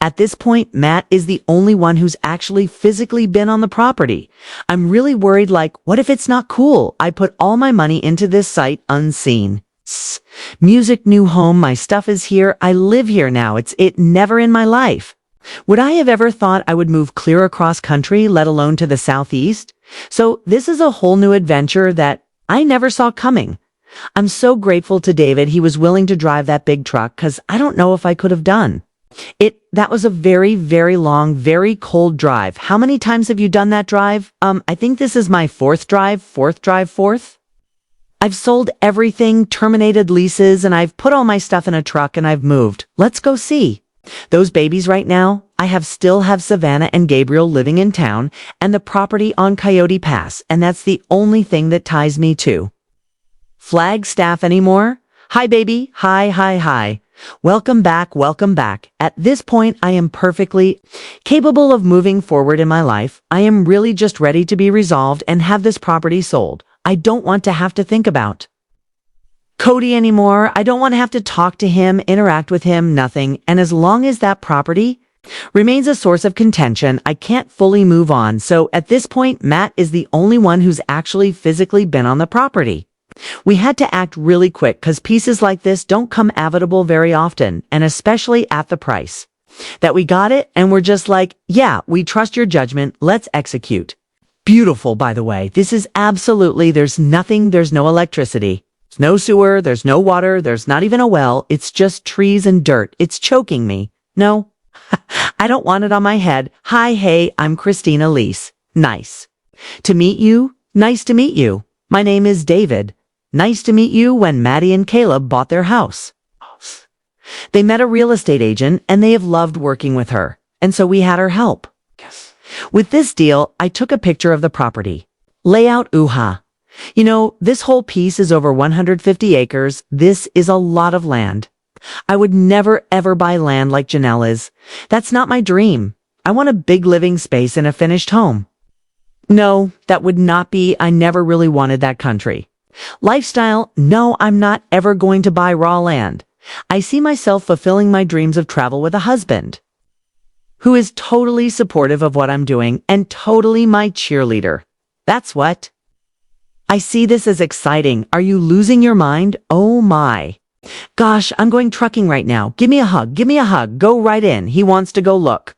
At this point, Matt is the only one who's actually physically been on the property. I'm really worried, like, what if it's not cool? I put all my money into this site unseen. Music, new home, my stuff is here. I live here now. It never in my life. Would I have ever thought I would move clear across country, let alone to the southeast? So this is a whole new adventure that I never saw coming. I'm so grateful to David he was willing to drive that big truck, because I don't know if I could have done. That was a very, very long, very cold drive. How many times have you done that drive? I think this is my fourth drive. I've sold everything, terminated leases, and I've put all my stuff in a truck and I've moved. Let's go see. Those babies right now, still have Savannah and Gabriel living in town and the property on Coyote Pass, and that's the only thing that ties me to. Flagstaff anymore? Hi, baby. Hi. Welcome back. At this point, I am perfectly capable of moving forward in my life. I am really just ready to be resolved and have this property sold. I don't want to have to think about Kody anymore. I don't want to have to talk to him, interact with him, nothing. And as long as that property remains a source of contention, I can't fully move on. So at this point, Matt is the only one who's actually physically been on the property. We had to act really quick because pieces like this don't come available very often, and especially at the price that we got it, and we're just like, yeah, we trust your judgment, let's execute. Beautiful, by the way. This is absolutely, there's nothing, there's no electricity, there's no sewer, there's no water, there's not even a well, it's just trees and dirt. It's choking me. No, I don't want it on my head. Hi, hey, I'm Christina Lease. Nice to meet you. Nice to meet you. My name is David. Nice to meet you. When Maddie and Caleb bought their house, they met a real estate agent and they have loved working with her. And so we had her help. With this deal, I took a picture of the property. Layout, ooh-ha. You know, this whole piece is over 150 acres. This is a lot of land. I would never ever buy land like Janelle is. That's not my dream. I want a big living space and a finished home. No, that would not be. I never really wanted that country lifestyle. No, I'm not ever going to buy raw land. I see myself fulfilling my dreams of travel with a husband who is totally supportive of what I'm doing and totally my cheerleader. That's what. I see this as exciting. Are you losing your mind? Oh my gosh, I'm going trucking right now. Give me a hug. Go right in. He wants to go look.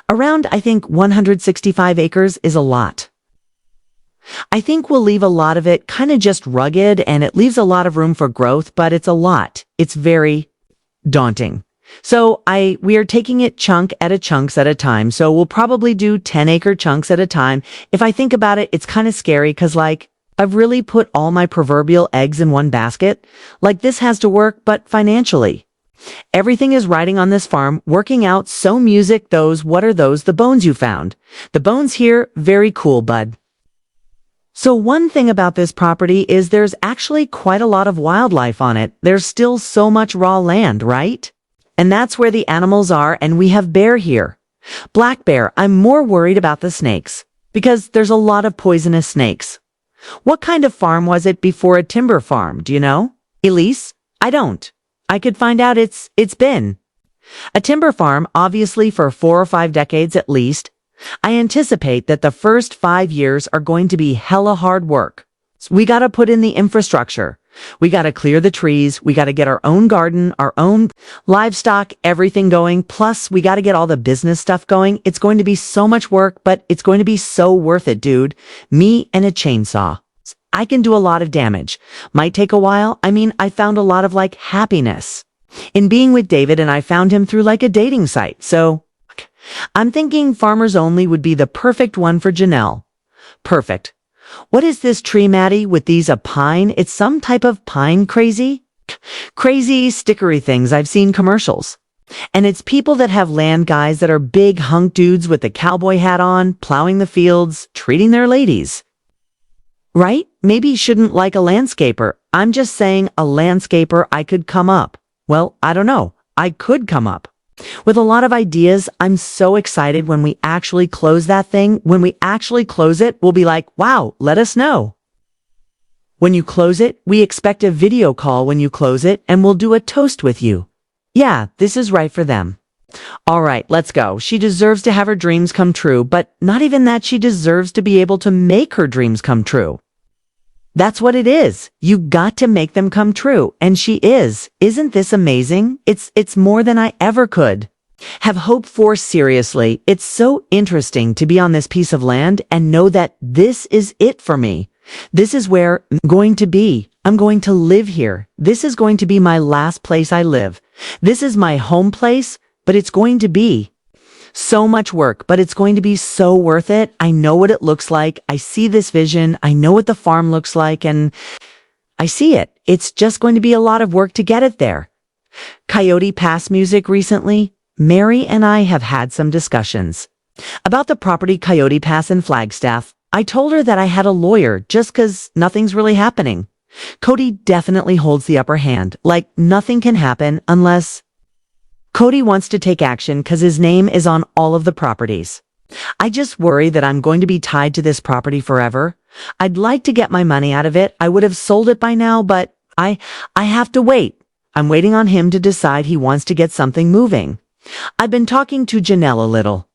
Around, I think 165 acres is a lot. I think we'll leave a lot of it kind of just rugged, and it leaves a lot of room for growth, but it's a lot. It's very daunting. So we are taking it chunks at a time. So we'll probably do 10-acre chunks at a time. If I think about it, it's kind of scary because like I've really put all my proverbial eggs in one basket. Like this has to work, but financially. Everything is riding on this farm, working out. So music, what are those? The bones you found. The bones here, very cool, bud. So one thing about this property is there's actually quite a lot of wildlife on it. There's still so much raw land, right? And that's where the animals are, and we have bear here. Black bear. I'm more worried about the snakes because there's a lot of poisonous snakes. What kind of farm was it before a timber farm? Do you know? Elise? I don't. I could find out. It's been a timber farm, obviously, for 4 or 5 decades at least. I anticipate that the first 5 years are going to be hella hard work. So we got to put in the infrastructure. We got to clear the trees. We got to get our own garden, our own livestock, everything going. Plus, we got to get all the business stuff going. It's going to be so much work, but it's going to be so worth it, dude. Me and a chainsaw. I can do a lot of damage. Might take a while. I mean, I found a lot of like happiness in being with David, and I found him through like a dating site. So I'm thinking Farmers Only would be the perfect one for Janelle. Perfect. What is this tree, Maddie, with these a pine? It's some type of pine crazy stickery things. I've seen commercials. And it's people that have land, guys that are big hunk dudes with the cowboy hat on, plowing the fields, treating their ladies. Right? Maybe you shouldn't like a landscaper. I'm just saying a landscaper I could come up. Well, I don't know. I could come up with a lot of ideas. I'm so excited when we actually close that thing. When we actually close it, we'll be like, wow, let us know. When you close it, we expect a video call when you close it, and we'll do a toast with you. Yeah, this is right for them. All right, let's go. She deserves to have her dreams come true, but not even that, she deserves to be able to make her dreams come true. That's what it is. You got to make them come true. And she is. Isn't this amazing? It's more than I ever could have hoped for. Seriously. It's so interesting to be on this piece of land and know that this is it for me. This is where I'm going to be. I'm going to live here. This is going to be my last place I live. This is my home place, but it's going to be so much work, but it's going to be so worth it. I know what it looks like. I see this vision. I know what the farm looks like, and I see it. It's just going to be a lot of work to get it there. Coyote Pass music recently. Mary and I have had some discussions about the property Coyote Pass in Flagstaff. I told her that I had a lawyer just because nothing's really happening. Kody definitely holds the upper hand. Like, nothing can happen unless Kody wants to take action because his name is on all of the properties. I just worry that I'm going to be tied to this property forever. I'd like to get my money out of it. I would have sold it by now, but I have to wait. I'm waiting on him to decide he wants to get something moving. I've been talking to Janelle a little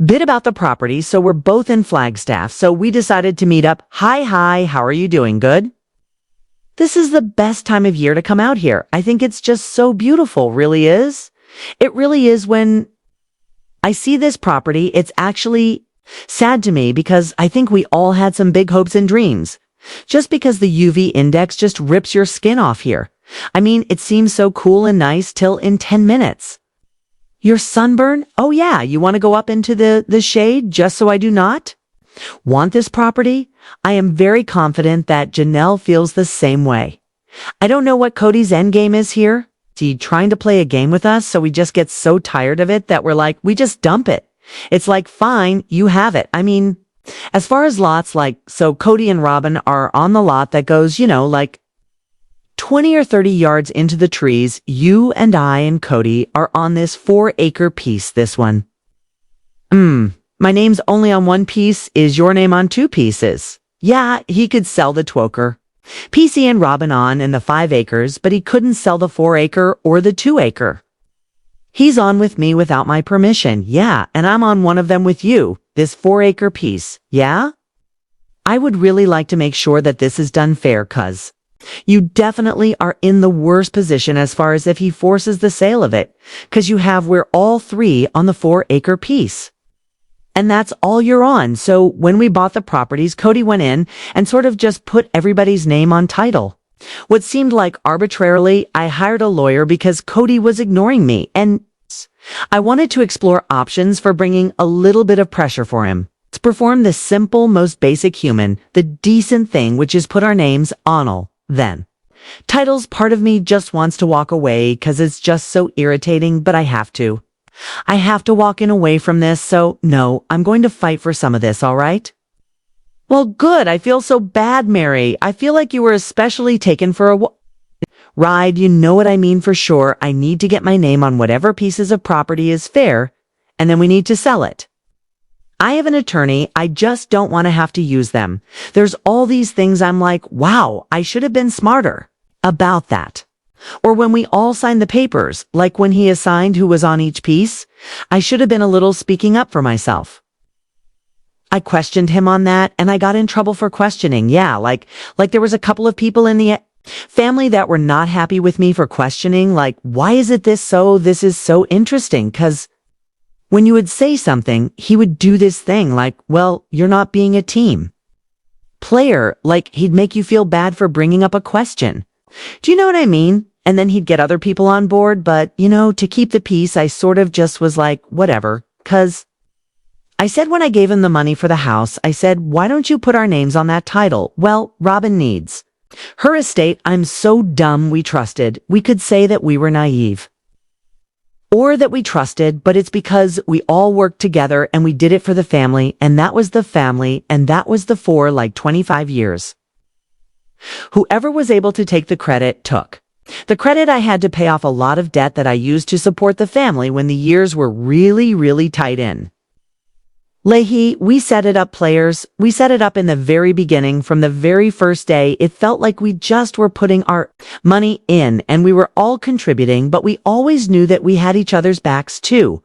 bit about the property, so we're both in Flagstaff, so we decided to meet up. Hi, how are you doing? Good? This is the best time of year to come out here. I think it's just so beautiful, really is. It really is. When I see this property, it's actually sad to me because I think we all had some big hopes and dreams. Just because the UV index just rips your skin off here. I mean, it seems so cool and nice till in 10 minutes. Your sunburn? Oh yeah, you want to go up into the shade just so I do not want this property? I am very confident that Janelle feels the same way. I don't know what Kody's endgame is here. Is he trying to play a game with us so we just get so tired of it that we're like, we just dump it? It's like, fine, you have it. I mean, as far as lots, like, so Kody and Robin are on the lot that goes, like 20 or 30 yards into the trees. You and I and Kody are on this 4-acre piece, this one. My name's only on one piece. Is your name on 2 pieces? Yeah, he could sell the Twoker. PC and Robin on in the 5 acres, but he couldn't sell the 4-acre or the 2-acre. He's on with me without my permission. Yeah, and I'm on one of them with you, this 4-acre piece. Yeah? I would really like to make sure that this is done fair, cuz you definitely are in the worst position as far as if he forces the sale of it, cuz we're all 3 on the 4-acre piece. And that's all you're on. So when we bought the properties, Kody went in and sort of just put everybody's name on title. What seemed like arbitrarily, I hired a lawyer because Kody was ignoring me, and I wanted to explore options for bringing a little bit of pressure for him to perform the simple, most basic human, the decent thing, which is put our names on all. Then titles. Part of me just wants to walk away because it's just so irritating, but I have to. I have to walk in away from this, so no, I'm going to fight for some of this, all right? Well, good. I feel so bad, Mary. I feel like you were especially taken for a ride. You know what I mean for sure. I need to get my name on whatever pieces of property is fair, and then we need to sell it. I have an attorney. I just don't want to have to use them. There's all these things I'm like, wow, I should have been smarter about that. Or when we all signed the papers, like when he assigned who was on each piece, I should have been a little speaking up for myself. I questioned him on that, and I got in trouble for questioning. Yeah, like there was a couple of people in the family that were not happy with me for questioning, like, why is it this is so interesting? Because when you would say something, he would do this thing like, well, you're not being a team player. Like, he'd make you feel bad for bringing up a question. Do you know what I mean? And then he'd get other people on board, but, to keep the peace, I sort of just was like, whatever, cause I said when I gave him the money for the house, I said, why don't you put our names on that title? Well, Robin needs her estate. I'm so dumb. We trusted. We could say that we were naive. Or that we trusted, but it's because we all worked together and we did it for the family, and that was the family, and that was the for 25 years. Whoever was able to take the credit took. The credit. I had to pay off a lot of debt that I used to support the family when the years were really, really tight in. Leahy, we set it up, players. We set it up in the very beginning. From the very first day, it felt like we just were putting our money in and we were all contributing, but we always knew that we had each other's backs too.